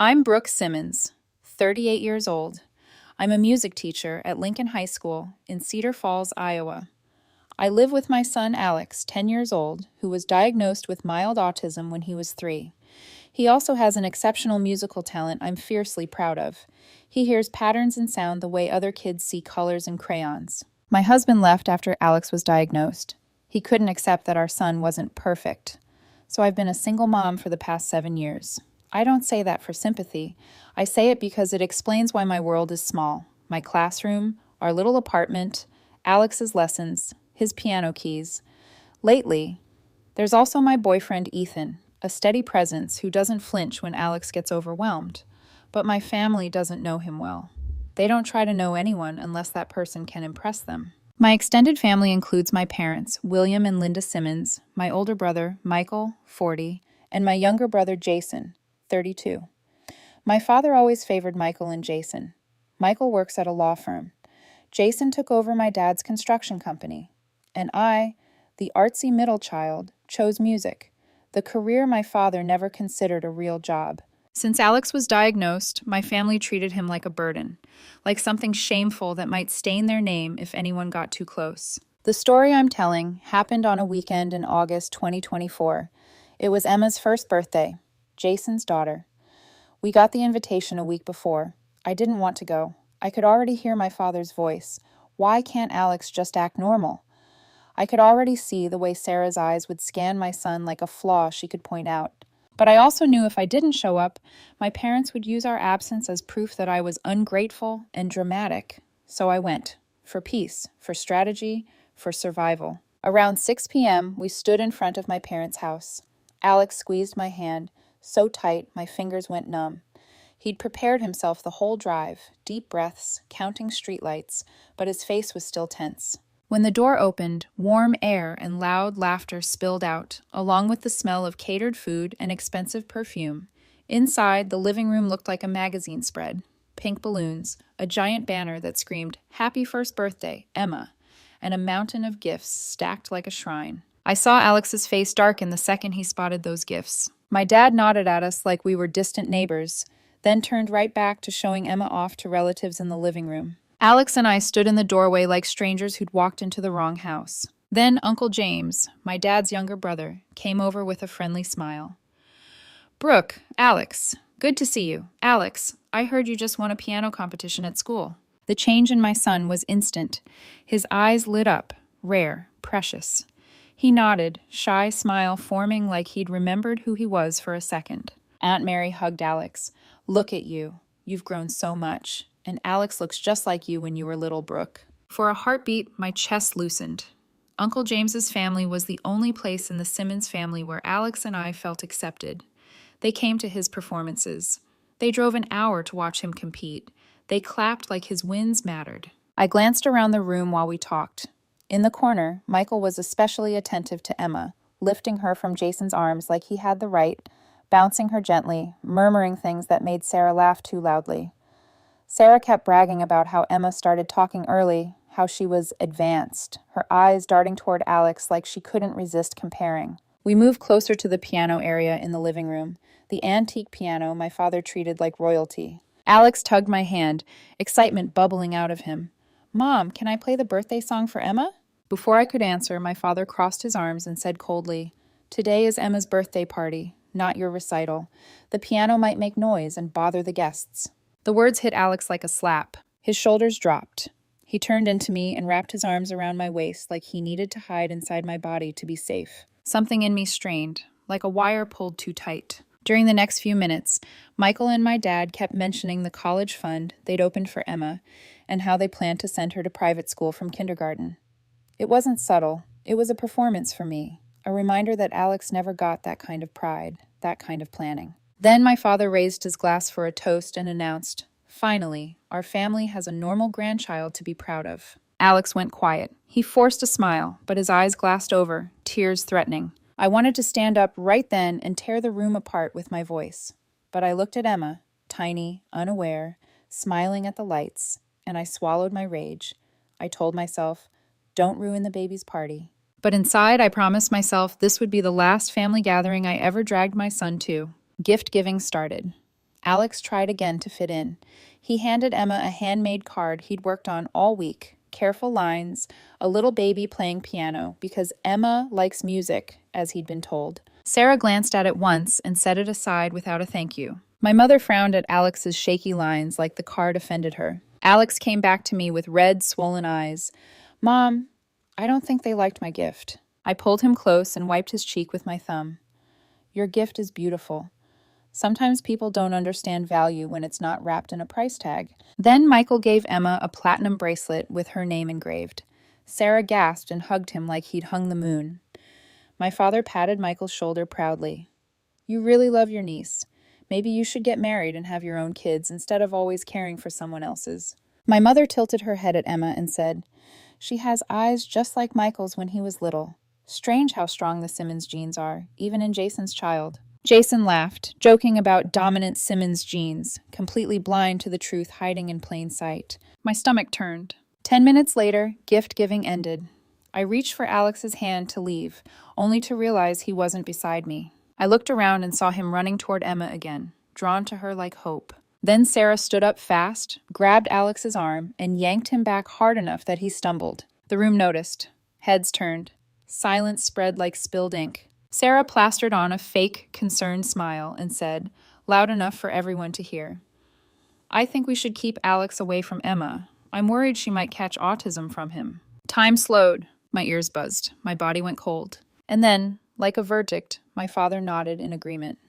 I'm Brooke Simmons, 38 years old. I'm a music teacher at Lincoln High School in Cedar Falls, Iowa. I live with my son Alex, 10 years old, who was diagnosed with mild autism when he was 3. He also has an exceptional musical talent I'm fiercely proud of. He hears patterns in sound the way other kids see colors and crayons. My husband left after Alex was diagnosed. He couldn't accept that our son wasn't perfect. So I've been a single mom for the past 7 years. I don't say that for sympathy. I say it because it explains why my world is small. My classroom, our little apartment, Alex's lessons, his piano keys. Lately, there's also my boyfriend Ethan, a steady presence who doesn't flinch when Alex gets overwhelmed. But my family doesn't know him well. They don't try to know anyone unless that person can impress them. My extended family includes my parents, William and Linda Simmons, my older brother, Michael, 40, and my younger brother, Jason, 32. My father always favored Michael and Jason. Michael works at a law firm. Jason took over my dad's construction company. And I, the artsy middle child, chose music, the career my father never considered a real job. Since Alex was diagnosed, my family treated him like a burden, like something shameful that might stain their name if anyone got too close. The story I'm telling happened on a weekend in August 2024. It was Emma's first birthday, Jason's daughter. We got the invitation a week before. I didn't want to go. I could already hear my father's voice. Why can't Alex just act normal? I could already see the way Sarah's eyes would scan my son like a flaw she could point out. But I also knew if I didn't show up, my parents would use our absence as proof that I was ungrateful and dramatic. So I went. For peace, for strategy, for survival. Around 6 p.m., we stood in front of my parents' house. Alex squeezed my hand, so tight my fingers went numb. He'd prepared himself the whole drive, deep breaths, counting streetlights, but his face was still tense. When the door opened, warm air and loud laughter spilled out, along with the smell of catered food and expensive perfume. Inside, the living room looked like a magazine spread. Pink balloons, a giant banner that screamed, "Happy First Birthday, Emma," and a mountain of gifts stacked like a shrine. I saw Alex's face darken the second he spotted those gifts. My dad nodded at us like we were distant neighbors, then turned right back to showing Emma off to relatives in the living room. Alex and I stood in the doorway like strangers who'd walked into the wrong house. Then Uncle James, my dad's younger brother, came over with a friendly smile. "Brooke, Alex, good to see you. Alex, I heard you just won a piano competition at school." The change in my son was instant. His eyes lit up, rare, precious. He nodded, shy smile forming like he'd remembered who he was for a second. Aunt Mary hugged Alex. "Look at you. You've grown so much. And Alex looks just like you when you were little, Brooke." For a heartbeat, my chest loosened. Uncle James's family was the only place in the Simmons family where Alex and I felt accepted. They came to his performances. They drove an hour to watch him compete. They clapped like his wins mattered. I glanced around the room while we talked. In the corner, Michael was especially attentive to Emma, lifting her from Jason's arms like he had the right, bouncing her gently, murmuring things that made Sarah laugh too loudly. Sarah kept bragging about how Emma started talking early, how she was advanced, her eyes darting toward Alex like she couldn't resist comparing. We moved closer to the piano area in the living room, the antique piano my father treated like royalty. Alex tugged my hand, excitement bubbling out of him. "Mom, can I play the birthday song for Emma?" Before I could answer, my father crossed his arms and said coldly, "Today is Emma's birthday party, not your recital. The piano might make noise and bother the guests." The words hit Alex like a slap. His shoulders dropped. He turned into me and wrapped his arms around my waist like he needed to hide inside my body to be safe. Something in me strained, like a wire pulled too tight. During the next few minutes, Michael and my dad kept mentioning the college fund they'd opened for Emma and how they planned to send her to private school from kindergarten. It wasn't subtle. It was a performance for me, a reminder that Alex never got that kind of pride, that kind of planning. Then my father raised his glass for a toast and announced, "Finally, our family has a normal grandchild to be proud of." Alex went quiet. He forced a smile, but his eyes glassed over, tears threatening. I wanted to stand up right then and tear the room apart with my voice. But I looked at Emma, tiny, unaware, smiling at the lights, and I swallowed my rage. I told myself, "Don't ruin the baby's party." But inside, I promised myself this would be the last family gathering I ever dragged my son to. Gift giving started. Alex tried again to fit in. He handed Emma a handmade card he'd worked on all week. Careful lines, a little baby playing piano, because Emma likes music, as he'd been told. Sarah glanced at it once and set it aside without a thank you. My mother frowned at Alex's shaky lines like the card offended her. Alex came back to me with red, swollen eyes. Mom, I don't think they liked my gift. I pulled him close and wiped his cheek with my thumb. Your gift is beautiful. Sometimes people don't understand value when it's not wrapped in a price tag. Then Michael gave Emma a platinum bracelet with her name engraved. Sarah gasped and hugged him like he'd hung the moon. My father patted Michael's shoulder proudly. You really love your niece. Maybe you should get married and have your own kids instead of always caring for someone else's. My mother tilted her head at Emma and said, She has eyes just like Michael's when he was little. Strange how strong the Simmons genes are, even in Jason's child. Jason laughed, joking about dominant Simmons genes, completely blind to the truth hiding in plain sight. My stomach turned. 10 minutes later, gift-giving ended. I reached for Alex's hand to leave, only to realize he wasn't beside me. I looked around and saw him running toward Emma again, drawn to her like hope. Then Sarah stood up fast, grabbed Alex's arm, and yanked him back hard enough that he stumbled. The room noticed. Heads turned. Silence spread like spilled ink. Sarah plastered on a fake, concerned smile and said, loud enough for everyone to hear, I think we should keep Alex away from Emma. I'm worried she might catch autism from him. Time slowed. My ears buzzed. My body went cold. And then, like a verdict, my father nodded in agreement.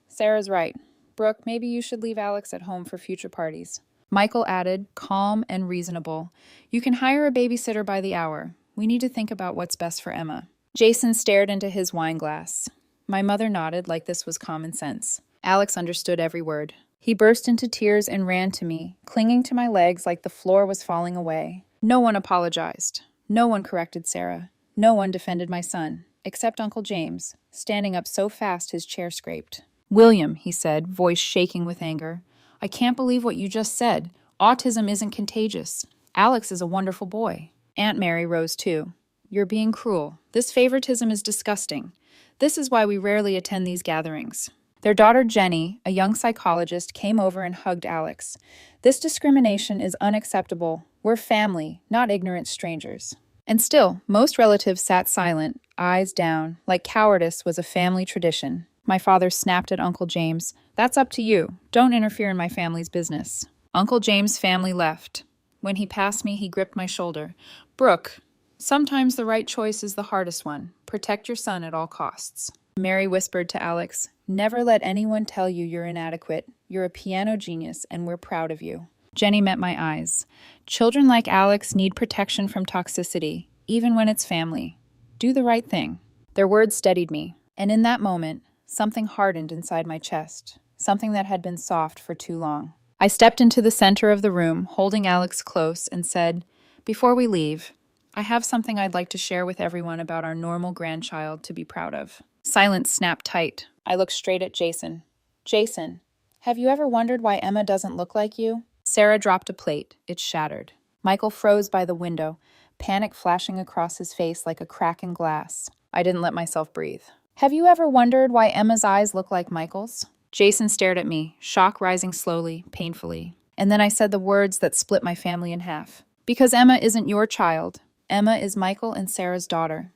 Sarah's right. Brooke, maybe you should leave Alex at home for future parties. Michael added, calm and reasonable, You can hire a babysitter by the hour. We need to think about what's best for Emma. Jason stared into his wine glass. My mother nodded like this was common sense. Alex understood every word. He burst into tears and ran to me, clinging to my legs like the floor was falling away. No one apologized. No one corrected Sarah. No one defended my son, except Uncle James, standing up so fast his chair scraped. William, he said, voice shaking with anger, I can't believe what you just said. Autism isn't contagious. Alex is a wonderful boy. Aunt Mary rose too. You're being cruel. This favoritism is disgusting. This is why we rarely attend these gatherings. Their daughter Jenny, a young psychologist, came over and hugged Alex. This discrimination is unacceptable. We're family, not ignorant strangers. And still, most relatives sat silent, eyes down, like cowardice was a family tradition. My father snapped at Uncle James. That's up to you. Don't interfere in my family's business. Uncle James' family left. When he passed me, he gripped my shoulder. Brooke, sometimes the right choice is the hardest one. Protect your son at all costs. Mary whispered to Alex, Never let anyone tell you you're inadequate. You're a piano genius, and we're proud of you. Jenny met my eyes. Children like Alex need protection from toxicity, even when it's family. Do the right thing. Their words steadied me, and in that moment, something hardened inside my chest, something that had been soft for too long. I stepped into the center of the room, holding Alex close, and said, Before we leave, I have something I'd like to share with everyone about our normal grandchild to be proud of. Silence snapped tight. I looked straight at Jason. Jason, have you ever wondered why Emma doesn't look like you? Sarah dropped a plate. It shattered. Michael froze by the window, panic flashing across his face like a crack in glass. I didn't let myself breathe. Have you ever wondered why Emma's eyes look like Michael's? Jason stared at me, shock rising slowly, painfully. And then I said the words that split my family in half. Because Emma isn't your child. Emma is Michael and Sarah's daughter.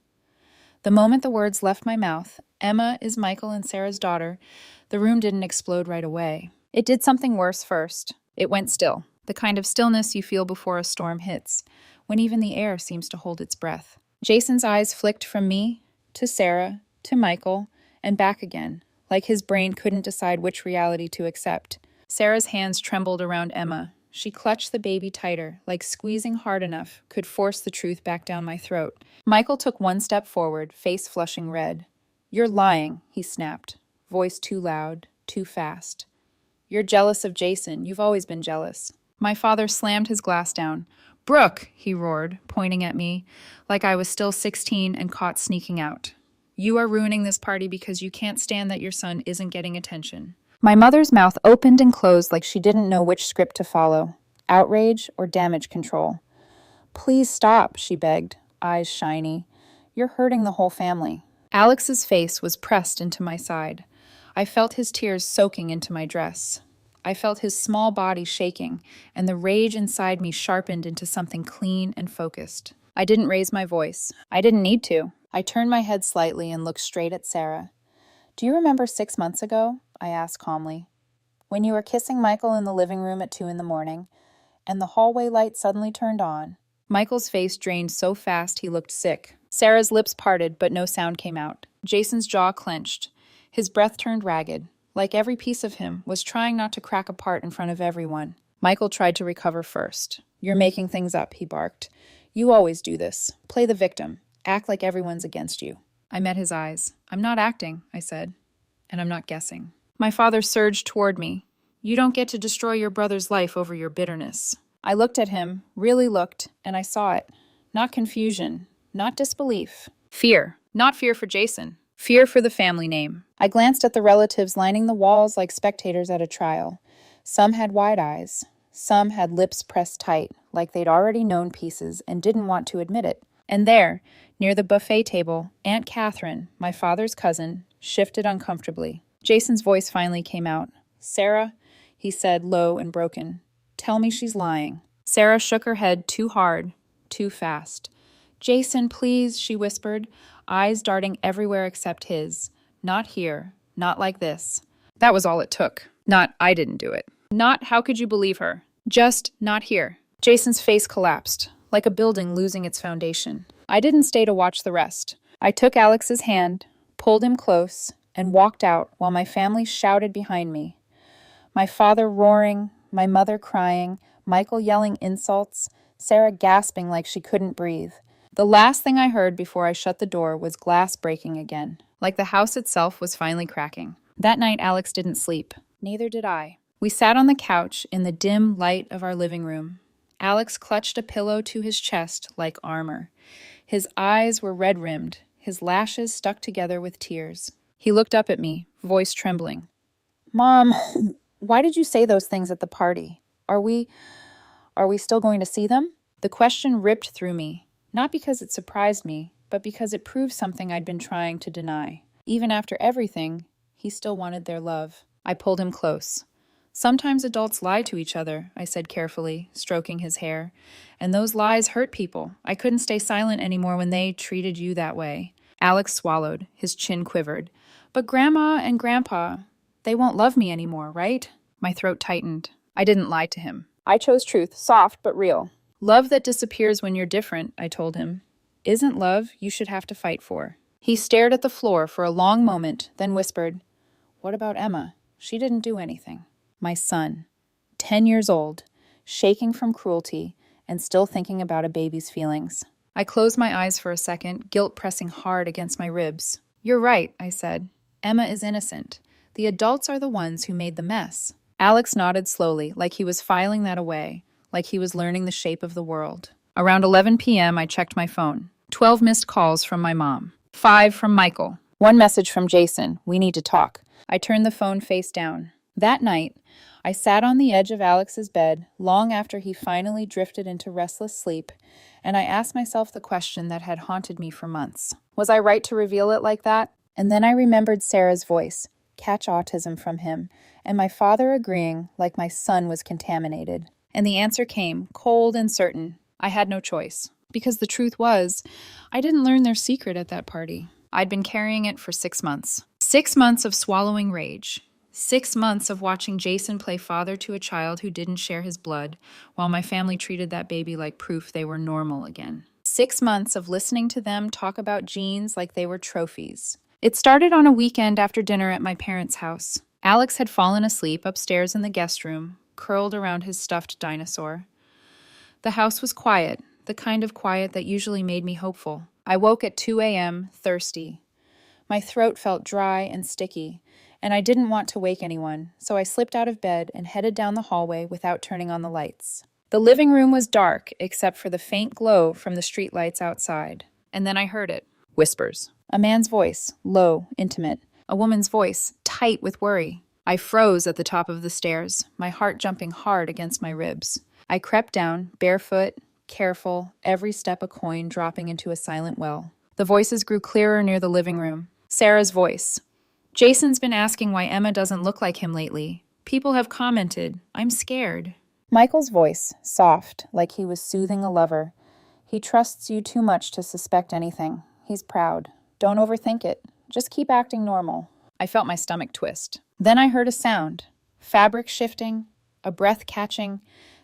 The moment the words left my mouth, Emma is Michael and Sarah's daughter, the room didn't explode right away. It did something worse first. It went still, the kind of stillness you feel before a storm hits, when even the air seems to hold its breath. Jason's eyes flicked from me, to Sarah, to Michael, and back again, like his brain couldn't decide which reality to accept. Sarah's hands trembled around Emma. She clutched the baby tighter, like squeezing hard enough could force the truth back down my throat. Michael took one step forward, face flushing red. You're lying, he snapped, voice too loud, too fast. You're jealous of Jason. You've always been jealous. My father slammed his glass down. Brooke, he roared, pointing at me, like I was still 16 and caught sneaking out. You are ruining this party because you can't stand that your son isn't getting attention. My mother's mouth opened and closed like she didn't know which script to follow, outrage or damage control. Please stop, she begged, eyes shiny. You're hurting the whole family. Alex's face was pressed into my side. I felt his tears soaking into my dress. I felt his small body shaking, and the rage inside me sharpened into something clean and focused. I didn't raise my voice. I didn't need to. I turned my head slightly and looked straight at Sarah. "Do you remember 6 months ago?" I asked calmly. "When you were kissing Michael in the living room at 2 in the morning, and the hallway light suddenly turned on." Michael's face drained so fast he looked sick. Sarah's lips parted, but no sound came out. Jason's jaw clenched. His breath turned ragged. Like every piece of him, was trying not to crack apart in front of everyone. Michael tried to recover first. "You're making things up," he barked. "You always do this. Play the victim. Act like everyone's against you." I met his eyes. "I'm not acting," I said. "And I'm not guessing." My father surged toward me. "You don't get to destroy your brother's life over your bitterness." I looked at him, really looked, and I saw it. Not confusion, not disbelief. Fear. Not fear for Jason. Fear for the family name. I glanced at the relatives lining the walls like spectators at a trial. Some had wide eyes. Some had lips pressed tight, like they'd already known pieces and didn't want to admit it. And there, near the buffet table, Aunt Catherine, my father's cousin, shifted uncomfortably. Jason's voice finally came out. "Sarah," he said, low and broken, "tell me she's lying." Sarah shook her head too hard, too fast. "Jason, please," she whispered, eyes darting everywhere except his. "Not here. Not like this." That was all it took. Not, "I didn't do it." Not, "How could you believe her?" Just, "Not here." Jason's face collapsed, like a building losing its foundation. I didn't stay to watch the rest. I took Alex's hand, pulled him close, and walked out while my family shouted behind me. My father roaring, my mother crying, Michael yelling insults, Sarah gasping like she couldn't breathe. The last thing I heard before I shut the door was glass breaking again, like the house itself was finally cracking. That night, Alex didn't sleep. Neither did I. We sat on the couch in the dim light of our living room. Alex clutched a pillow to his chest like armor. His eyes were red-rimmed, his lashes stuck together with tears. He looked up at me, voice trembling. "Mom, why did you say those things at the party? Are we still going to see them?" The question ripped through me. Not because it surprised me, but because it proved something I'd been trying to deny. Even after everything, he still wanted their love. I pulled him close. "Sometimes adults lie to each other," I said carefully, stroking his hair. "And those lies hurt people. I couldn't stay silent anymore when they treated you that way." Alex swallowed. His chin quivered. "But Grandma and Grandpa, they won't love me anymore, right?" My throat tightened. I didn't lie to him. I chose truth, soft but real. "Love that disappears when you're different," I told him, "isn't love you should have to fight for." He stared at the floor for a long moment, then whispered, "What about Emma? She didn't do anything." My son, 10 years old, shaking from cruelty and still thinking about a baby's feelings. I closed my eyes for a second, guilt pressing hard against my ribs. "You're right," I said. "Emma is innocent. The adults are the ones who made the mess." Alex nodded slowly, like he was filing that away, like he was learning the shape of the world. Around 11 p.m., I checked my phone. 12 missed calls from my mom. 5 from Michael. 1 message from Jason. "We need to talk." I turned the phone face down. That night, I sat on the edge of Alex's bed long after he finally drifted into restless sleep, and I asked myself the question that had haunted me for months. Was I right to reveal it like that? And then I remembered Sarah's voice, catch autism from him, and my father agreeing like my son was contaminated. And the answer came, cold and certain. I had no choice. Because the truth was, I didn't learn their secret at that party. I'd been carrying it for 6 months. 6 months of swallowing rage. 6 months of watching Jason play father to a child who didn't share his blood, while my family treated that baby like proof they were normal again. 6 months of listening to them talk about genes like they were trophies. It started on a weekend after dinner at my parents' house. Alex had fallen asleep upstairs in the guest room, curled around his stuffed dinosaur. The house was quiet, the kind of quiet that usually made me hopeful. I woke at 2 a.m., thirsty. My throat felt dry and sticky, and I didn't want to wake anyone, so I slipped out of bed and headed down the hallway without turning on the lights. The living room was dark, except for the faint glow from the streetlights outside. And then I heard it. Whispers. A man's voice, low, intimate. A woman's voice, tight with worry. I froze at the top of the stairs, my heart jumping hard against my ribs. I crept down, barefoot, careful, every step a coin dropping into a silent well. The voices grew clearer near the living room. Sarah's voice. Jason's been asking why Emma doesn't look like him lately. People have commented. I'm scared. Michael's voice, soft, like he was soothing a lover. He trusts you too much to suspect anything. He's proud. Don't overthink it. Just keep acting normal. I felt my stomach twist. Then I heard a sound. Fabric shifting, a breath catching,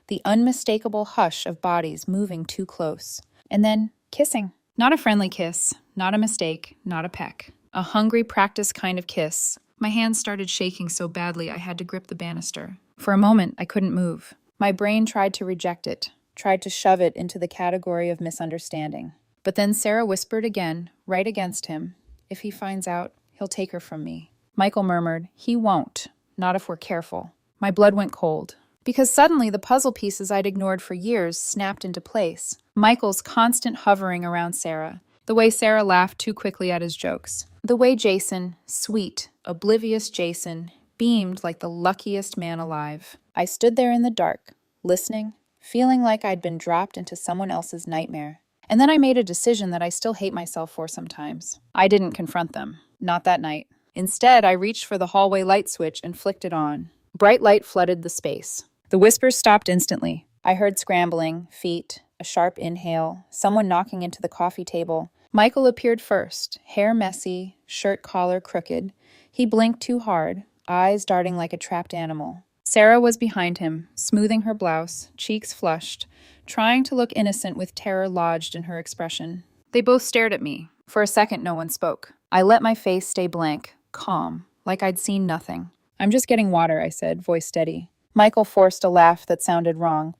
the unmistakable hush of bodies moving too close. And then kissing. Not a friendly kiss, not a mistake, not a peck. A hungry, practiced kind of kiss. My hands started shaking so badly I had to grip the banister. For a moment, I couldn't move. My brain tried to reject it, tried to shove it into the category of misunderstanding. But then Sarah whispered again, right against him, "If he finds out, he'll take her from me." Michael murmured, "He won't, not if we're careful." My blood went cold, because suddenly the puzzle pieces I'd ignored for years snapped into place. Michael's constant hovering around Sarah, the way Sarah laughed too quickly at his jokes, the way Jason, sweet, oblivious Jason, beamed like the luckiest man alive. I stood there in the dark, listening, feeling like I'd been dropped into someone else's nightmare. And then I made a decision that I still hate myself for sometimes. I didn't confront them. Not that night. Instead, I reached for the hallway light switch and flicked it on. Bright light flooded the space. The whispers stopped instantly. I heard scrambling, feet, a sharp inhale, someone knocking into the coffee table. Michael appeared first, hair messy, shirt collar crooked. He blinked too hard, eyes darting like a trapped animal. Sarah was behind him, smoothing her blouse, cheeks flushed, trying to look innocent with terror lodged in her expression. They both stared at me. For a second, no one spoke. I let my face stay blank, calm, like I'd seen nothing. "I'm just getting water," I said, voice steady. Michael forced a laugh that sounded wrong.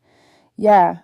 "Yeah,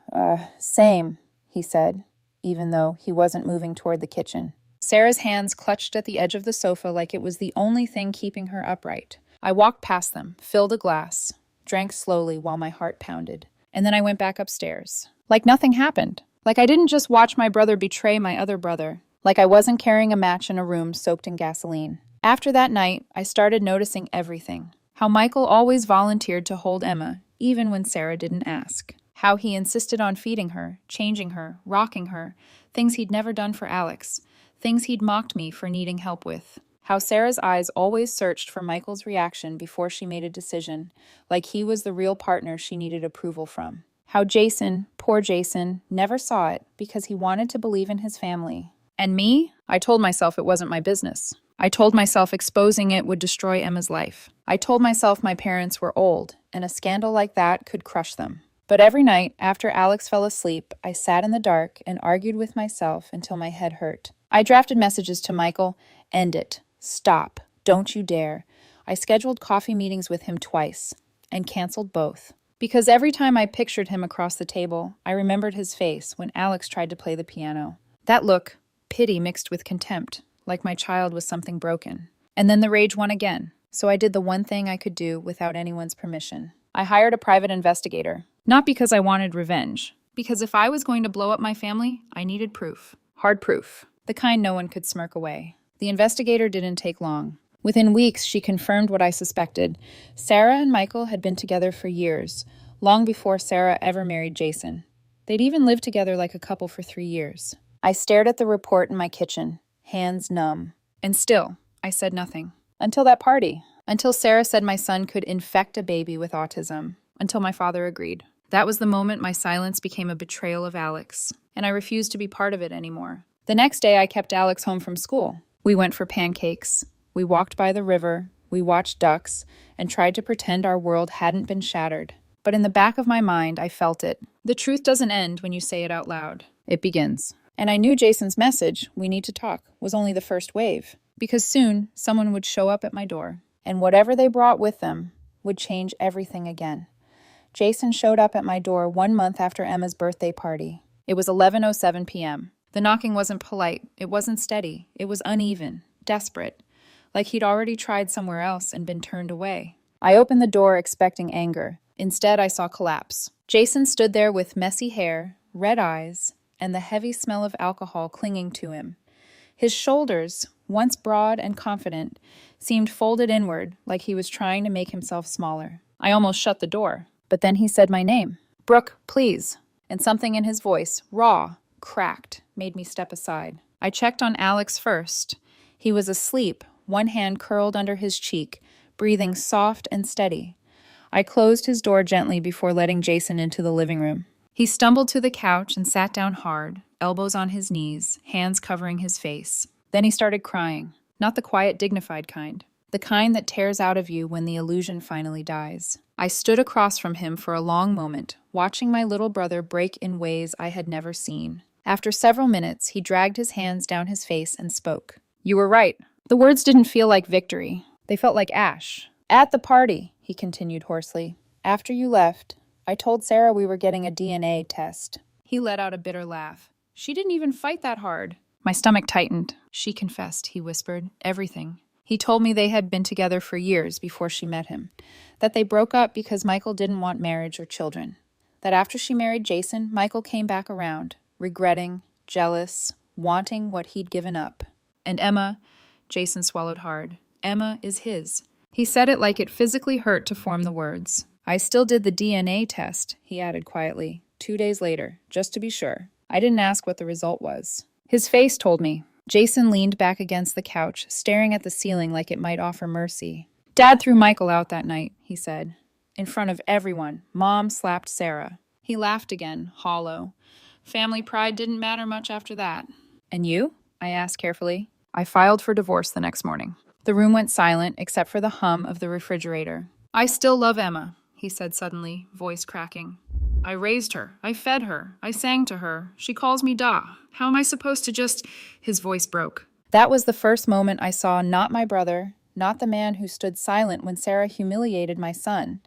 same," he said, even though he wasn't moving toward the kitchen. Sarah's hands clutched at the edge of the sofa like it was the only thing keeping her upright. I walked past them, filled a glass, drank slowly while my heart pounded. And then I went back upstairs. Like nothing happened. Like I didn't just watch my brother betray my other brother. Like I wasn't carrying a match in a room soaked in gasoline. After that night, I started noticing everything. How Michael always volunteered to hold Emma, even when Sarah didn't ask. How he insisted on feeding her, changing her, rocking her, things he'd never done for Alex, things he'd mocked me for needing help with. How Sarah's eyes always searched for Michael's reaction before she made a decision, like he was the real partner she needed approval from. How Jason, poor Jason, never saw it because he wanted to believe in his family. And me? I told myself it wasn't my business. I told myself exposing it would destroy Emma's life. I told myself my parents were old, and a scandal like that could crush them. But every night, after Alex fell asleep, I sat in the dark and argued with myself until my head hurt. I drafted messages to Michael, "End it. Stop. Don't you dare." I scheduled coffee meetings with him twice, and canceled both. Because every time I pictured him across the table, I remembered his face when Alex tried to play the piano. That look, pity mixed with contempt, like my child was something broken. And then the rage won again, so I did the one thing I could do without anyone's permission. I hired a private investigator. Not because I wanted revenge, because if I was going to blow up my family, I needed proof. Hard proof. The kind no one could smirk away. The investigator didn't take long. Within weeks, she confirmed what I suspected. Sarah and Michael had been together for years, long before Sarah ever married Jason. They'd even lived together like a couple for 3 years. I stared at the report in my kitchen, hands numb. And still, I said nothing. Until that party. Until Sarah said my son could infect a baby with autism. Until my father agreed. That was the moment my silence became a betrayal of Alex, and I refused to be part of it anymore. The next day, I kept Alex home from school. We went for pancakes. We walked by the river. We watched ducks, and tried to pretend our world hadn't been shattered. But in the back of my mind, I felt it. The truth doesn't end when you say it out loud. It begins. And I knew Jason's message, "We need to talk," was only the first wave. Because soon, someone would show up at my door, and whatever they brought with them would change everything again. Jason showed up at my door 1 month after Emma's birthday party. It was 11:07 p.m. The knocking wasn't polite. It wasn't steady. It was uneven, desperate, like he'd already tried somewhere else and been turned away. I opened the door expecting anger. Instead, I saw collapse. Jason stood there with messy hair, red eyes, and the heavy smell of alcohol clinging to him. His shoulders, once broad and confident, seemed folded inward, like he was trying to make himself smaller. I almost shut the door. But then he said my name. "Brooke, please." And something in his voice, raw, cracked, made me step aside. I checked on Alex first. He was asleep, one hand curled under his cheek, breathing soft and steady. I closed his door gently before letting Jason into the living room. He stumbled to the couch and sat down hard, elbows on his knees, hands covering his face. Then he started crying, not the quiet, dignified kind, the kind that tears out of you when the illusion finally dies. I stood across from him for a long moment, watching my little brother break in ways I had never seen. After several minutes, he dragged his hands down his face and spoke. "You were right. The words didn't feel like victory. They felt like ash. At the party," he continued hoarsely, "after you left, I told Sarah we were getting a DNA test." He let out a bitter laugh. "She didn't even fight that hard." My stomach tightened. "She confessed," he whispered, "everything. He told me they had been together for years before she met him, that they broke up because Michael didn't want marriage or children, that after she married Jason, Michael came back around, regretting, jealous, wanting what he'd given up. And Emma," Jason swallowed hard, "Emma is his." He said it like it physically hurt to form the words. "I still did the DNA test," he added quietly, 2 days later, just to be sure. I didn't ask what the result was. His face told me. Jason leaned back against the couch, staring at the ceiling like it might offer mercy. "Dad threw Michael out that night," he said. "In front of everyone. Mom slapped Sarah." He laughed again, hollow. "Family pride didn't matter much after that." "And you?" I asked carefully. "I filed for divorce the next morning." The room went silent, except for the hum of the refrigerator. "I still love Emma," he said suddenly, voice cracking. "I raised her. I fed her. I sang to her. She calls me Da. How am I supposed to just—" His voice broke. That was the first moment I saw not my brother, not the man who stood silent when Sarah humiliated my son,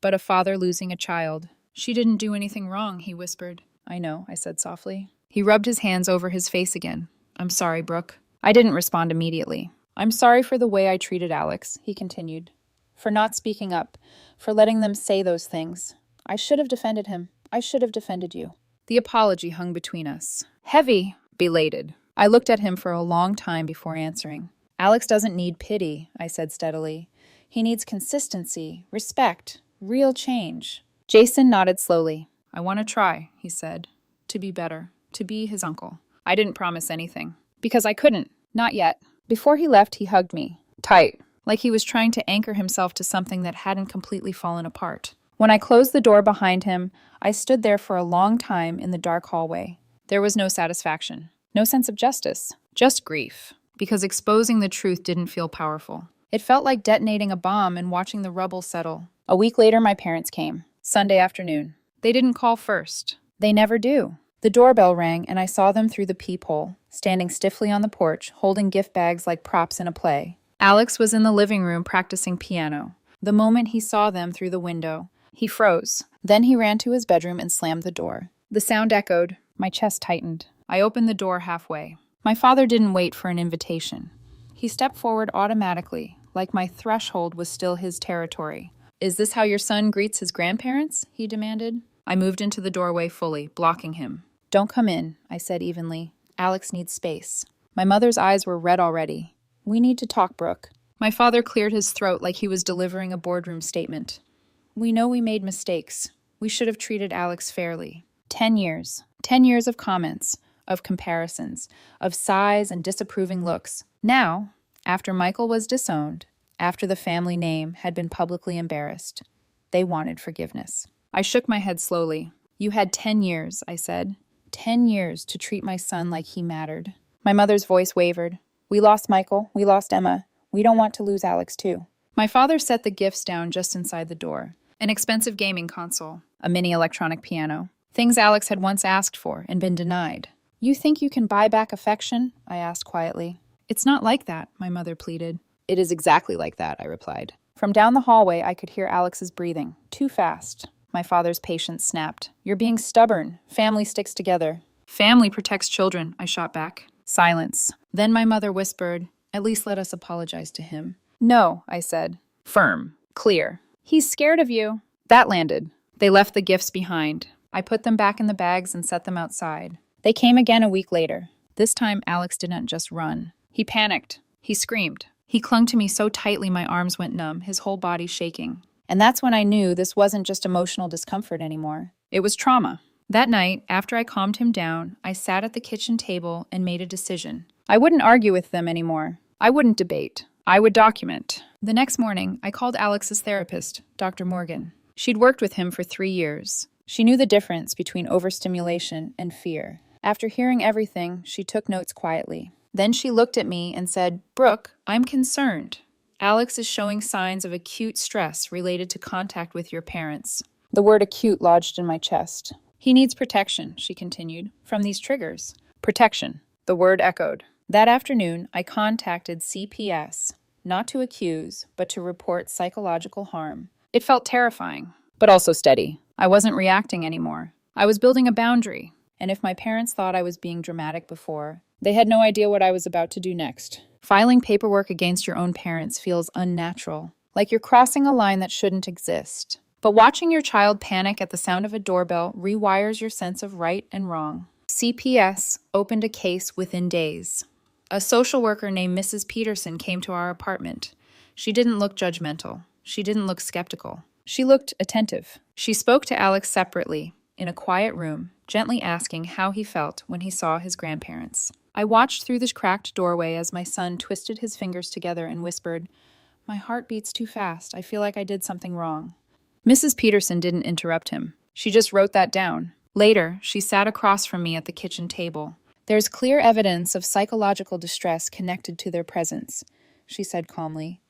but a father losing a child. "She didn't do anything wrong," he whispered. "I know," I said softly. He rubbed his hands over his face again. "I'm sorry, Brooke." I didn't respond immediately. "I'm sorry for the way I treated Alex," he continued. "For not speaking up, for letting them say those things. I should have defended him. I should have defended you." The apology hung between us. Heavy, belated. I looked at him for a long time before answering. "Alex doesn't need pity," I said steadily. "He needs consistency, respect, real change." Jason nodded slowly. "I want to try," he said. "To be better. To be his uncle." I didn't promise anything. Because I couldn't. Not yet. Before he left, he hugged me. Tight. Like he was trying to anchor himself to something that hadn't completely fallen apart. When I closed the door behind him, I stood there for a long time in the dark hallway. There was no satisfaction. No sense of justice. Just grief. Because exposing the truth didn't feel powerful. It felt like detonating a bomb and watching the rubble settle. A week later, my parents came. Sunday afternoon. They didn't call first. They never do. The doorbell rang, and I saw them through the peephole, standing stiffly on the porch, holding gift bags like props in a play. Alex was in the living room practicing piano. The moment he saw them through the window, he froze. Then he ran to his bedroom and slammed the door. The sound echoed. My chest tightened. I opened the door halfway. My father didn't wait for an invitation. He stepped forward automatically, like my threshold was still his territory. "Is this how your son greets his grandparents?" he demanded. I moved into the doorway fully, blocking him. "Don't come in," I said evenly. "Alex needs space." My mother's eyes were red already. "We need to talk, Brooke." My father cleared his throat like he was delivering a boardroom statement. "We know we made mistakes. We should have treated Alex fairly. 10 years. 10 years of comments, of comparisons, of sighs and disapproving looks. Now, after Michael was disowned, after the family name had been publicly embarrassed, they wanted forgiveness." I shook my head slowly. "You had 10 years, I said. 10 years to treat my son like he mattered." My mother's voice wavered. "We lost Michael. We lost Emma. We don't want to lose Alex, too." My father set the gifts down just inside the door. An expensive gaming console, a mini electronic piano, things Alex had once asked for and been denied. "You think you can buy back affection?" I asked quietly. "It's not like that," my mother pleaded. "It is exactly like that," I replied. From down the hallway, I could hear Alex's breathing. Too fast. My father's patience snapped. "You're being stubborn. Family sticks together." "Family protects children," I shot back. Silence. Then my mother whispered, "At least let us apologize to him." "No," I said. Firm. Clear. "He's scared of you." That landed. They left the gifts behind. I put them back in the bags and set them outside. They came again a week later. This time, Alex didn't just run. He panicked. He screamed. He clung to me so tightly my arms went numb, his whole body shaking. And that's when I knew this wasn't just emotional discomfort anymore. It was trauma. That night, after I calmed him down, I sat at the kitchen table and made a decision. I wouldn't argue with them anymore. I wouldn't debate. I would document. The next morning, I called Alex's therapist, Dr. Morgan. She'd worked with him for 3 years. She knew the difference between overstimulation and fear. After hearing everything, she took notes quietly. Then she looked at me and said, "Brooke, I'm concerned. Alex is showing signs of acute stress related to contact with your parents." The word acute lodged in my chest. "He needs protection," she continued, "from these triggers." Protection. The word echoed. That afternoon, I contacted CPS, not to accuse, but to report psychological harm. It felt terrifying, but also steady. I wasn't reacting anymore. I was building a boundary, and if my parents thought I was being dramatic before, they had no idea what I was about to do next. Filing paperwork against your own parents feels unnatural, like you're crossing a line that shouldn't exist. But watching your child panic at the sound of a doorbell rewires your sense of right and wrong. CPS opened a case within days. A social worker named Mrs. Peterson came to our apartment. She didn't look judgmental. She didn't look skeptical. She looked attentive. She spoke to Alex separately, in a quiet room, gently asking how he felt when he saw his grandparents. I watched through the cracked doorway as my son twisted his fingers together and whispered, "My heart beats too fast. I feel like I did something wrong." Mrs. Peterson didn't interrupt him. She just wrote that down. Later, she sat across from me at the kitchen table. "There's clear evidence of psychological distress connected to their presence," she said calmly.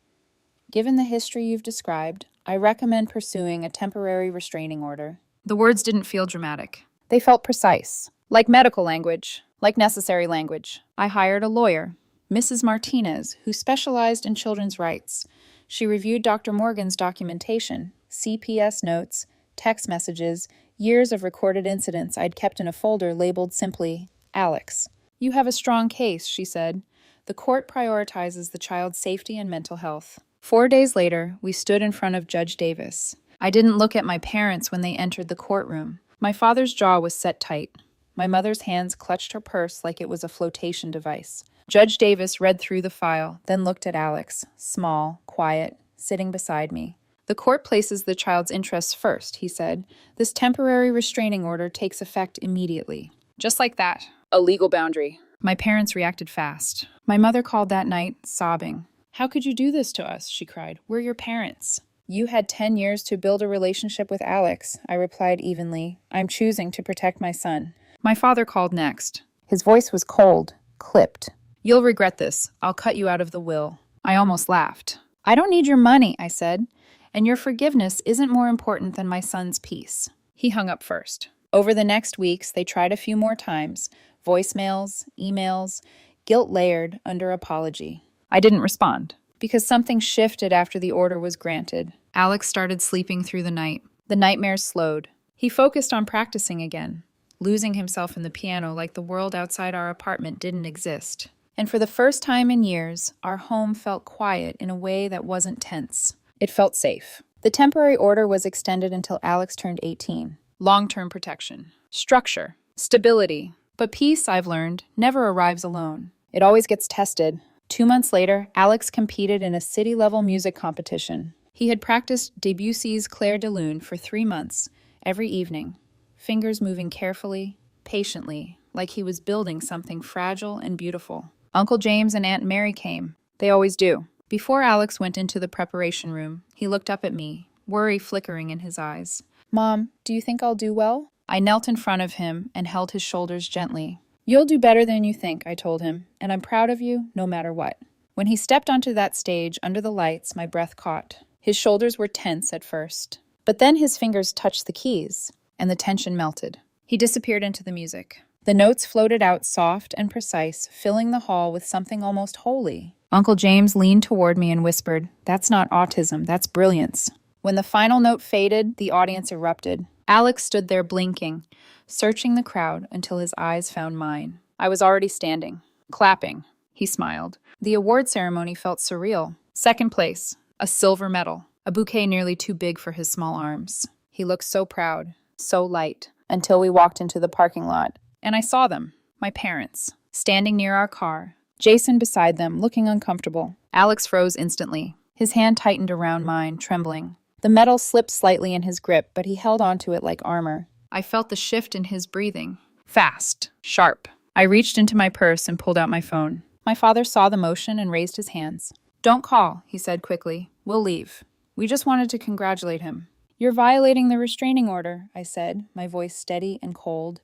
"Given the history you've described, I recommend pursuing a temporary restraining order." The words didn't feel dramatic. They felt precise, like medical language, like necessary language. I hired a lawyer, Mrs. Martinez, who specialized in children's rights. She reviewed Dr. Morgan's documentation, CPS notes, text messages, years of recorded incidents I'd kept in a folder labeled simply, "Alex." "You have a strong case," she said. "The court prioritizes the child's safety and mental health." 4 days later, we stood in front of Judge Davis. I didn't look at my parents when they entered the courtroom. My father's jaw was set tight. My mother's hands clutched her purse like it was a flotation device. Judge Davis read through the file, then looked at Alex, small, quiet, sitting beside me. "The court places the child's interests first," he said. "This temporary restraining order takes effect immediately." Just like that. A legal boundary. My parents reacted fast. My mother called that night, sobbing. "How could you do this to us?" she cried. "We're your parents." "You had 10 years to build a relationship with Alex," I replied evenly. "I'm choosing to protect my son." My father called next. His voice was cold, clipped. "You'll regret this. I'll cut you out of the will." I almost laughed. "I don't need your money," I said, "and your forgiveness isn't more important than my son's peace." He hung up first. Over the next weeks, they tried a few more times. Voicemails, emails, guilt layered under apology. I didn't respond, because something shifted after the order was granted. Alex started sleeping through the night. The nightmares slowed. He focused on practicing again, losing himself in the piano like the world outside our apartment didn't exist. And for the first time in years, our home felt quiet in a way that wasn't tense. It felt safe. The temporary order was extended until Alex turned 18. Long-term protection. Structure. Stability. But peace, I've learned, never arrives alone. It always gets tested. 2 months later, Alex competed in a city-level music competition. He had practiced Debussy's Clair de Lune for 3 months, every evening, fingers moving carefully, patiently, like he was building something fragile and beautiful. Uncle James and Aunt Mary came. They always do. Before Alex went into the preparation room, he looked up at me, worry flickering in his eyes. "Mom, do you think I'll do well?" I knelt in front of him and held his shoulders gently. "You'll do better than you think," I told him, "and I'm proud of you no matter what." When he stepped onto that stage under the lights, my breath caught. His shoulders were tense at first, but then his fingers touched the keys, and the tension melted. He disappeared into the music. The notes floated out soft and precise, filling the hall with something almost holy. Uncle James leaned toward me and whispered, "That's not autism, that's brilliance." When the final note faded, the audience erupted. Alex stood there blinking, searching the crowd until his eyes found mine. I was already standing, clapping. He smiled. The award ceremony felt surreal. Second place, a silver medal, a bouquet nearly too big for his small arms. He looked so proud, so light, until we walked into the parking lot. And I saw them, my parents, standing near our car, Jason beside them, looking uncomfortable. Alex froze instantly. His hand tightened around mine, trembling. The metal slipped slightly in his grip, but he held onto it like armor. I felt the shift in his breathing. Fast, sharp. I reached into my purse and pulled out my phone. My father saw the motion and raised his hands. Don't call, he said quickly. We'll leave. We just wanted to congratulate him. You're violating the restraining order, I said, my voice steady and cold.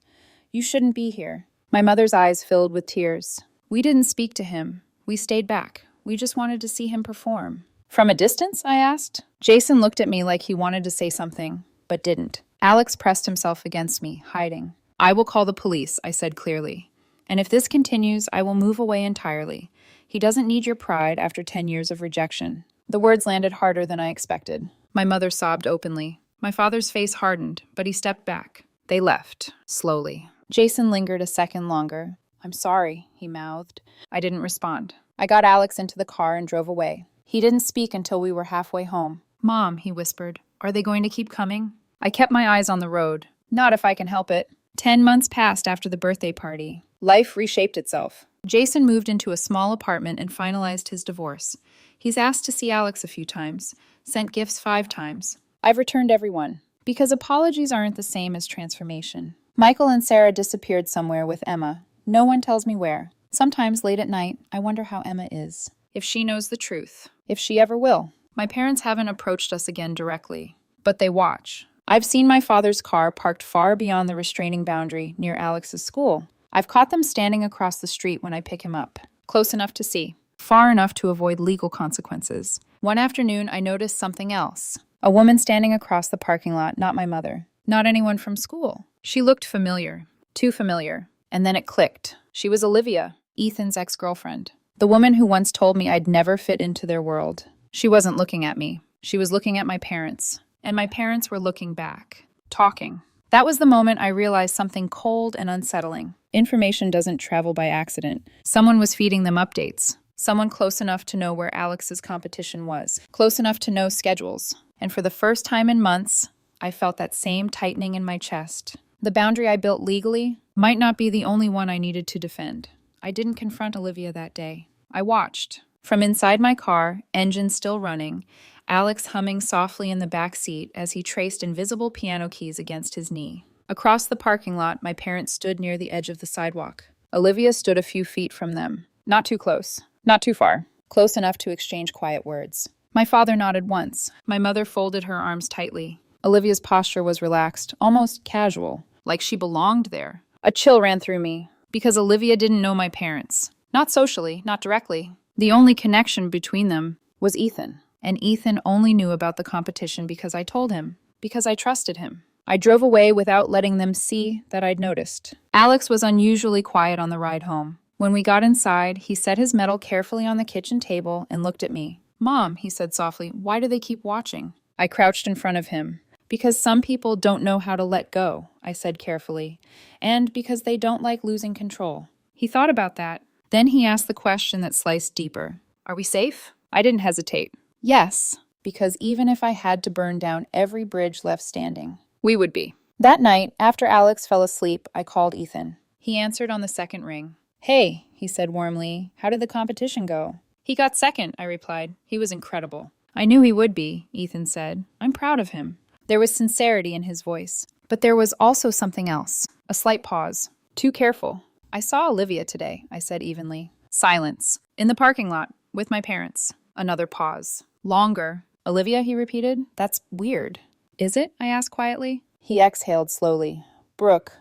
You shouldn't be here. My mother's eyes filled with tears. We didn't speak to him. We stayed back. We just wanted to see him perform. From a distance? I asked. Jason looked at me like he wanted to say something, but didn't. Alex pressed himself against me, hiding. I will call the police, I said clearly. And if this continues, I will move away entirely. He doesn't need your pride after 10 years of rejection. The words landed harder than I expected. My mother sobbed openly. My father's face hardened, but he stepped back. They left, slowly. Jason lingered a second longer. I'm sorry, he mouthed. I didn't respond. I got Alex into the car and drove away. He didn't speak until we were halfway home. Mom, he whispered, are they going to keep coming? I kept my eyes on the road. Not if I can help it. 10 months passed after the birthday party. Life reshaped itself. Jason moved into a small apartment and finalized his divorce. He's asked to see Alex a few times, sent gifts 5 times. I've returned every one, because apologies aren't the same as transformation. Michael and Sarah disappeared somewhere with Emma. No one tells me where. Sometimes late at night, I wonder how Emma is. If she knows the truth. If she ever will. My parents haven't approached us again directly, but they watch. I've seen my father's car parked far beyond the restraining boundary near Alex's school. I've caught them standing across the street when I pick him up. Close enough to see. Far enough to avoid legal consequences. One afternoon, I noticed something else. A woman standing across the parking lot, not my mother. Not anyone from school. She looked familiar. Too familiar. And then it clicked. She was Olivia, Ethan's ex-girlfriend. The woman who once told me I'd never fit into their world. She wasn't looking at me. She was looking at my parents. And my parents were looking back. Talking. That was the moment I realized something cold and unsettling. Information doesn't travel by accident. Someone was feeding them updates. Someone close enough to know where Alex's competition was. Close enough to know schedules. And for the first time in months, I felt that same tightening in my chest. The boundary I built legally might not be the only one I needed to defend. I didn't confront Olivia that day. I watched. From inside my car, engine still running, Alex humming softly in the back seat as he traced invisible piano keys against his knee. Across the parking lot, my parents stood near the edge of the sidewalk. Olivia stood a few feet from them. Not too close. Not too far. Close enough to exchange quiet words. My father nodded once. My mother folded her arms tightly. Olivia's posture was relaxed, almost casual, like she belonged there. A chill ran through me, because Olivia didn't know my parents. Not socially, not directly. The only connection between them was Ethan. And Ethan only knew about the competition because I told him, because I trusted him. I drove away without letting them see that I'd noticed. Alex was unusually quiet on the ride home. When we got inside, he set his medal carefully on the kitchen table and looked at me. Mom, he said softly, why do they keep watching? I crouched in front of him. Because some people don't know how to let go, I said carefully, and because they don't like losing control. He thought about that. Then he asked the question that sliced deeper. Are we safe? I didn't hesitate. Yes, because even if I had to burn down every bridge left standing, we would be. That night, after Alex fell asleep, I called Ethan. He answered on the second ring. Hey, he said warmly, how did the competition go? He got second, I replied. He was incredible. I knew he would be, Ethan said. I'm proud of him. There was sincerity in his voice. But there was also something else. A slight pause. Too careful. I saw Olivia today, I said evenly. Silence. In the parking lot, with my parents. Another pause. Longer. Olivia, he repeated. That's weird. Is it? I asked quietly. He exhaled slowly. Brooke.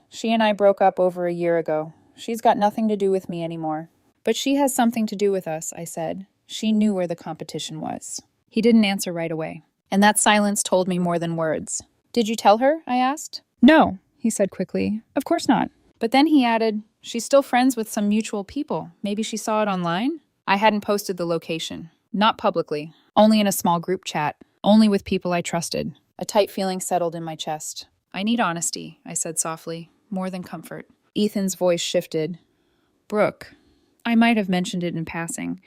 She and I broke up over a year ago. She's got nothing to do with me anymore. But she has something to do with us, I said. She knew where the competition was. He didn't answer right away. And that silence told me more than words. Did you tell her? I asked. No, he said quickly. Of course not. But then he added, she's still friends with some mutual people. Maybe she saw it online? I hadn't posted the location. Not publicly. Only in a small group chat. Only with people I trusted. A tight feeling settled in my chest. I need honesty, I said softly. More than comfort. Ethan's voice shifted. Brooke. I might have mentioned it in passing.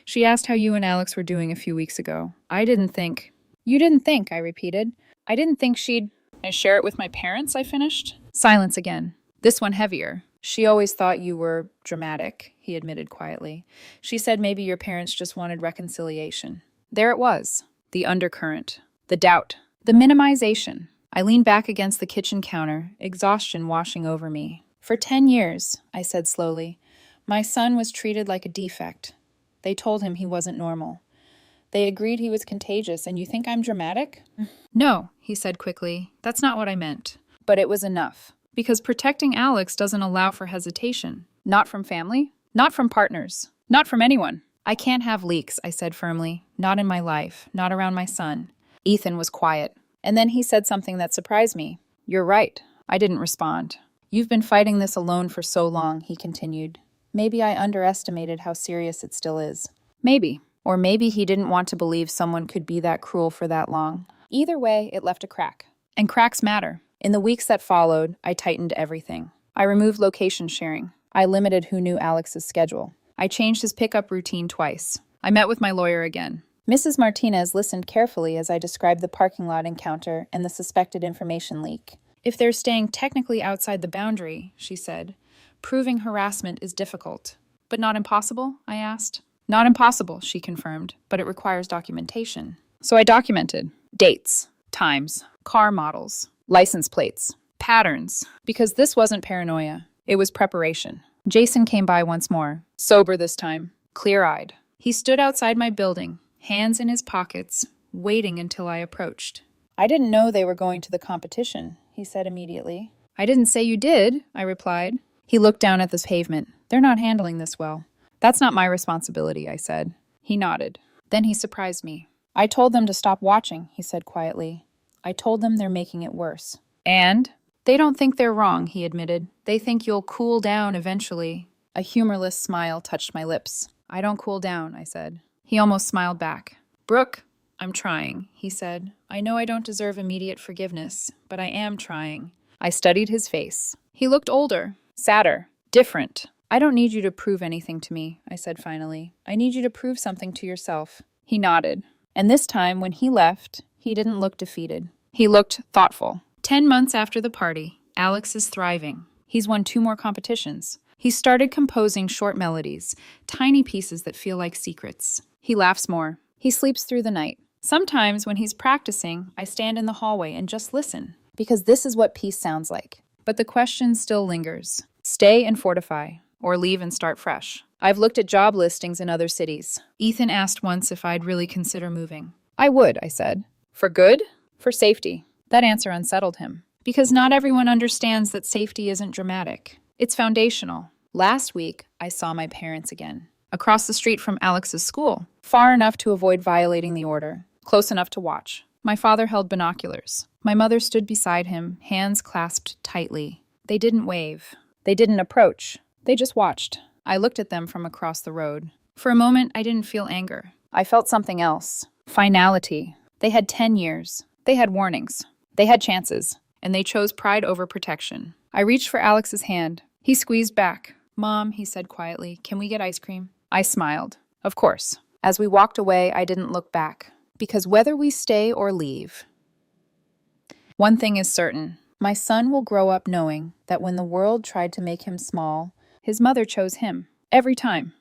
She asked how you and Alex were doing a few weeks ago. I didn't think. You didn't think, I repeated. I didn't think she'd. I share it with my parents, I finished. Silence again. This one heavier. She always thought you were dramatic, he admitted quietly. She said maybe your parents just wanted reconciliation. There it was. The undercurrent. The doubt. The minimization. I leaned back against the kitchen counter, exhaustion washing over me. For 10 years, I said slowly, my son was treated like a defect. They told him he wasn't normal. They agreed he was contagious, and you think I'm dramatic? No, he said quickly. That's not what I meant. But it was enough. Because protecting Alex doesn't allow for hesitation. Not from family, not from partners, not from anyone. I can't have leaks, I said firmly. Not in my life, not around my son. Ethan was quiet. And then he said something that surprised me. You're right. I didn't respond. You've been fighting this alone for so long, he continued. Maybe I underestimated how serious it still is. Maybe. Or maybe he didn't want to believe someone could be that cruel for that long. Either way, it left a crack. And cracks matter. In the weeks that followed, I tightened everything. I removed location sharing. I limited who knew Alex's schedule. I changed his pickup routine twice. I met with my lawyer again. Mrs. Martinez listened carefully as I described the parking lot encounter and the suspected information leak. If they're staying technically outside the boundary, she said, proving harassment is difficult. But not impossible? I asked. Not impossible, she confirmed, but it requires documentation. So I documented dates, times, car models, license plates, patterns, because this wasn't paranoia. It was preparation. Jason came by once more, sober this time, clear-eyed. He stood outside my building, hands in his pockets, waiting until I approached. I didn't know they were going to the competition, he said immediately. I didn't say you did, I replied. He looked down at the pavement. They're not handling this well. That's not my responsibility, I said. He nodded. Then he surprised me. I told them to stop watching, he said quietly. I told them they're making it worse. And? They don't think they're wrong, he admitted. They think you'll cool down eventually. A humorless smile touched my lips. I don't cool down, I said. He almost smiled back. Brooke, I'm trying, he said. I know I don't deserve immediate forgiveness, but I am trying. I studied his face. He looked older, sadder, different. I don't need you to prove anything to me, I said finally. I need you to prove something to yourself. He nodded. And this time, when he left, he didn't look defeated. He looked thoughtful. 10 months after the party, Alex is thriving. He's won 2 more competitions. He started composing short melodies, tiny pieces that feel like secrets. He laughs more. He sleeps through the night. Sometimes, when he's practicing, I stand in the hallway and just listen, because this is what peace sounds like. But the question still lingers. Stay and fortify. Or leave and start fresh. I've looked at job listings in other cities. Ethan asked once if I'd really consider moving. I would, I said. For good? For safety. That answer unsettled him. Because not everyone understands that safety isn't dramatic. It's foundational. Last week, I saw my parents again. Across the street from Alex's school. Far enough to avoid violating the order. Close enough to watch. My father held binoculars. My mother stood beside him, hands clasped tightly. They didn't wave. They didn't approach. They just watched. I looked at them from across the road. For a moment, I didn't feel anger. I felt something else. Finality. They had 10 years. They had warnings. They had chances. And they chose pride over protection. I reached for Alex's hand. He squeezed back. Mom, he said quietly, can we get ice cream? I smiled. Of course. As we walked away, I didn't look back. Because whether we stay or leave, one thing is certain. My son will grow up knowing that when the world tried to make him small, his mother chose him. Every time.